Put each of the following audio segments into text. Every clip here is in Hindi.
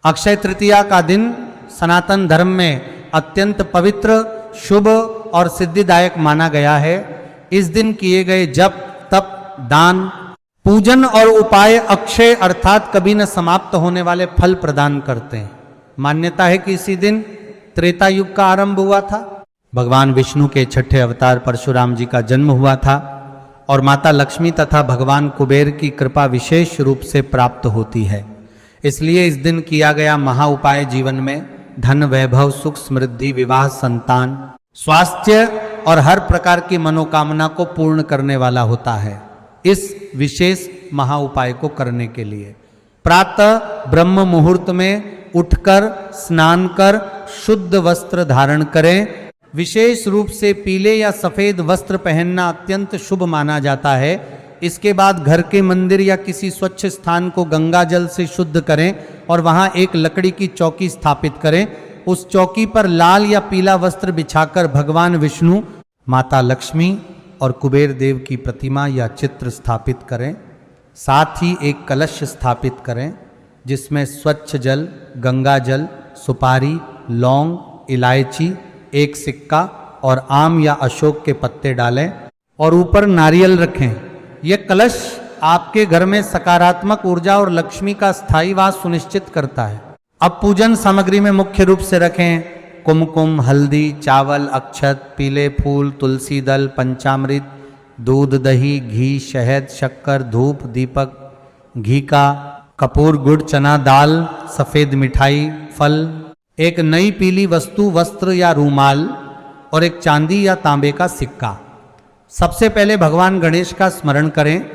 अक्षय तृतीया का दिन सनातन धर्म में अत्यंत पवित्र, शुभ और सिद्धिदायक माना गया है। इस दिन किए गए जप, तप, दान, पूजन और उपाय अक्षय अर्थात कभी न समाप्त होने वाले फल प्रदान करते हैं। मान्यता है कि इसी दिन त्रेता युग का आरंभ हुआ था। भगवान विष्णु के छठे अवतार परशुराम जी का जन्म हुआ था और माता लक्ष्मी तथा भगवान कुबेर की कृपा विशेष रूप से प्राप्त होती है। इसलिए इस दिन किया गया महा उपाय जीवन में धन, वैभव, सुख, समृद्धि, विवाह, संतान, स्वास्थ्य और हर प्रकार की मनोकामना को पूर्ण करने वाला होता है। इस विशेष महा उपाय को करने के लिए प्रातः ब्रह्म मुहूर्त में उठकर स्नान कर शुद्ध वस्त्र धारण करें। विशेष रूप से पीले या सफेद वस्त्र पहनना अत्यंत शुभ माना जाता है। इसके बाद घर के मंदिर या किसी स्वच्छ स्थान को गंगा जल से शुद्ध करें और वहां एक लकड़ी की चौकी स्थापित करें। उस चौकी पर लाल या पीला वस्त्र बिछाकर भगवान विष्णु, माता लक्ष्मी और कुबेर देव की प्रतिमा या चित्र स्थापित करें। साथ ही एक कलश स्थापित करें जिसमें स्वच्छ जल, गंगा जल, सुपारी, लौंग, इलायची, एक सिक्का और आम या अशोक के पत्ते डालें और ऊपर नारियल रखें। यह कलश आपके घर में सकारात्मक ऊर्जा और लक्ष्मी का स्थायी वास सुनिश्चित करता है। अब पूजन सामग्री में मुख्य रूप से रखें कुमकुम, हल्दी, चावल, अक्षत, पीले फूल, तुलसी दल, पंचामृत, दूध, दही, घी, शहद, शक्कर, धूप, दीपक, घी का, कपूर, गुड़, चना दाल, सफेद मिठाई, फल, एक नई पीली वस्तु, वस्त्र या रूमाल और एक चांदी या तांबे का सिक्का। सबसे पहले भगवान गणेश का स्मरण करें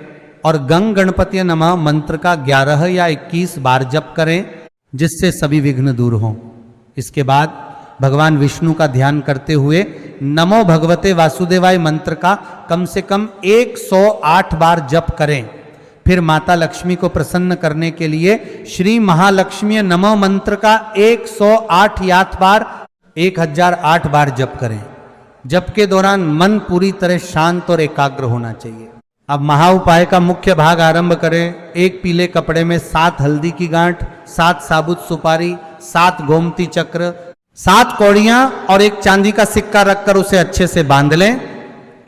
और गंग गणपति नमः मंत्र का 11 या 21 बार जप करें जिससे सभी विघ्न दूर हों। इसके बाद भगवान विष्णु का ध्यान करते हुए नमो भगवते वासुदेवाय मंत्र का कम से कम 108 बार जप करें। फिर माता लक्ष्मी को प्रसन्न करने के लिए श्री महालक्ष्मी नमो मंत्र का 108 बार 1008 बार जप करें। जप के दौरान मन पूरी तरह शांत और एकाग्र होना चाहिए। अब महा उपाय का मुख्य भाग आरंभ करें। एक पीले कपड़े में 7 हल्दी की गांठ, 7 साबुत सुपारी, 7 गोमती चक्र, 7 कौड़ियां और एक चांदी का सिक्का रखकर उसे अच्छे से बांध लें।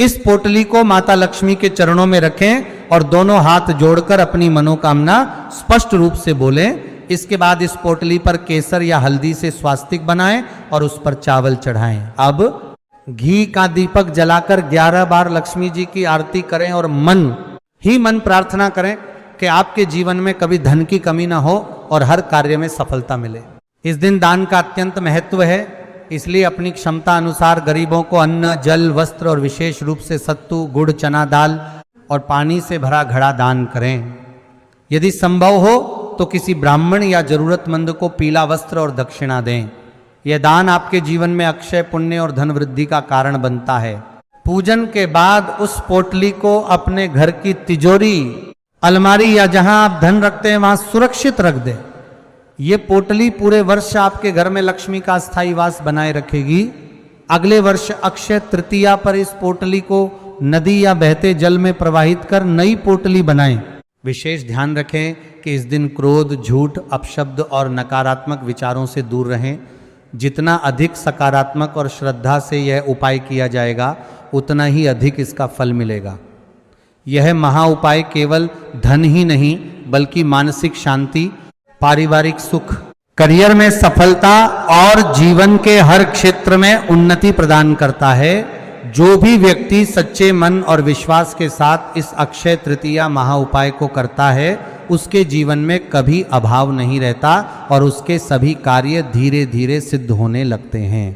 इस पोटली को माता लक्ष्मी के चरणों में रखें और दोनों हाथ जोड़कर अपनी मनोकामना स्पष्ट रूप से बोलें। इसके बाद इस पोटली पर केसर या हल्दी से स्वास्तिक बनाएं और उस पर चावल चढ़ाएं। अब घी का दीपक जलाकर 11 बार लक्ष्मी जी की आरती करें और मन ही मन प्रार्थना करें कि आपके जीवन में कभी धन की कमी ना हो और हर कार्य में सफलता मिले। इस दिन दान का अत्यंत महत्व है, इसलिए अपनी क्षमता अनुसार गरीबों को अन्न, जल, वस्त्र और विशेष रूप से सत्तू, गुड़, चना दाल और पानी से भरा घड़ा दान करें। यदि संभव हो तो किसी ब्राह्मण या जरूरतमंद को पीला वस्त्र और दक्षिणा दें। यह दान आपके जीवन में अक्षय, पुण्य और धन वृद्धि का कारण बनता है। पूजन के बाद उस पोटली को अपने घर की तिजोरी, अलमारी या जहां आप धन रखते हैं वहां सुरक्षित रख दें। ये पोटली पूरे वर्ष आपके घर में लक्ष्मी का स्थायी वास बनाए रखेगी। अगले वर्ष अक्षय तृतीया पर इस पोटली को नदी या बहते जल में प्रवाहित कर नई पोटली बनाएं। विशेष ध्यान रखें कि इस दिन क्रोध, झूठ, अपशब्द और नकारात्मक विचारों से दूर रहें। जितना अधिक सकारात्मक और श्रद्धा से यह उपाय किया जाएगा उतना ही अधिक इसका फल मिलेगा। यह महा उपाय केवल धन ही नहीं बल्कि मानसिक शांति, पारिवारिक सुख, करियर में सफलता और जीवन के हर क्षेत्र में उन्नति प्रदान करता है। जो भी व्यक्ति सच्चे मन और विश्वास के साथ इस अक्षय तृतीया महा उपाय को करता है उसके जीवन में कभी अभाव नहीं रहता और उसके सभी कार्य धीरे धीरे सिद्ध होने लगते हैं।